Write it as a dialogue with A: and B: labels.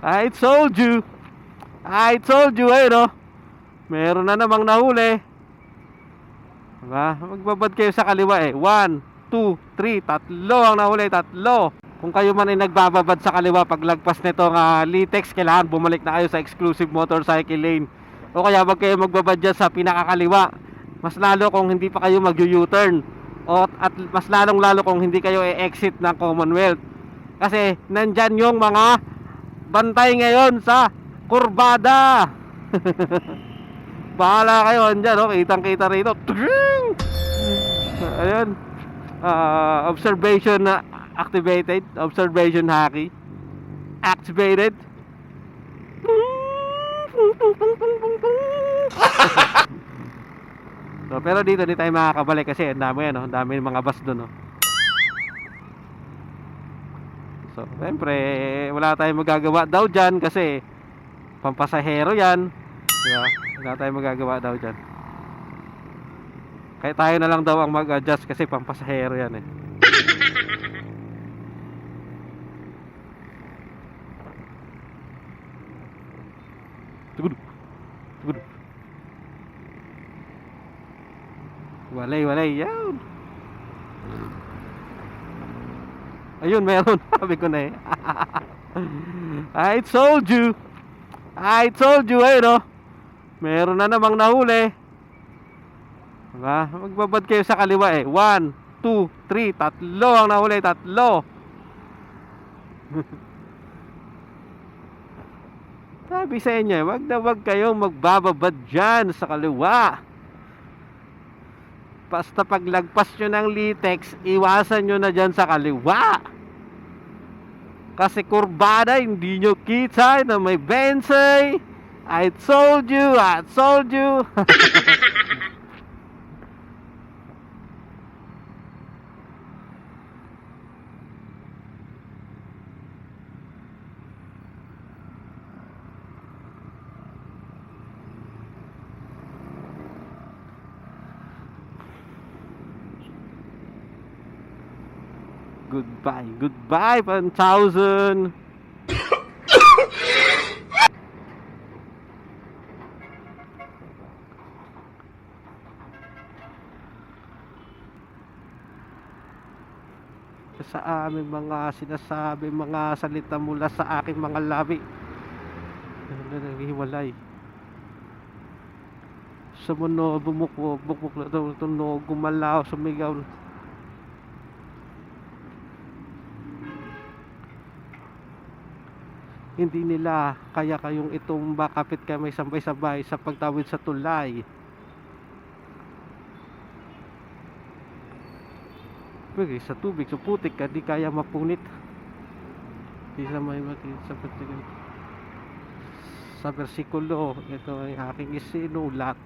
A: I told you. I told you, ayun oh. Meron na namang nahuli. Diba? Magbabad kayo sa kaliwa eh. 1, 2, 3, tatlo ang nahuli, tatlo. Kung kayo man ay nagbababad sa kaliwa paglagpas nitong Litex, kailangan bumalik na kayo sa exclusive motorcycle lane. O kaya wag kayo magbabad dyan sa pinakakaliwa. Mas lalo kung hindi pa kayo mag-U-turn. At mas lalong lalo kung hindi kayo e-exit ng Commonwealth. Kasi nandyan yung mga bantay ngayon sa kurbada. Bahala kayo andyan, oh. Kitang kita rito. Ayun. Observation activated. Observation haki activated. So, pero dito di tayo makakabalik kasi ang dami yan, oh. Ang dami mga bus doon, oh. So, siyempre, wala tayong magagawa daw dyan kasi pampasahero yan. Diba? Wala tayong magagawa daw dyan. Kaya tayo na lang daw ang mag-adjust kasi pampasahero yan eh. Tugod. Tugod. Walay. Yan. Ayun, meron. Sabi ko na eh. I told you. I told you, ayun oh. Meron na namang nahuli. Diba? Magbabad kayo sa kaliwa eh. 1, 2, 3, tatlo ang nahuli, tatlo. Sabi sa inyo, wag na wag kayong magbababad dyan sa kaliwa. Basta paglagpas nyo ng Litex, iwasan nyo na dyan sa kaliwa. Kasi kurbada, hindi nyo kita na may bensay. I told you. Goodbye 1,000. Sa aming mga sinasabi, mga salita mula sa aking mga labi, naghiwalay. Sumuno, bumukbok na tunog, gumalaw, sumigaw. Hindi nila kaya kayong itumba kapit kayo may sabay-sabay sa pagtawid sa tulay. Pwede sa tubig, sa putik ka, di kaya mapunit. Di sa may sa sa versikulo, ito ay aking isinulat.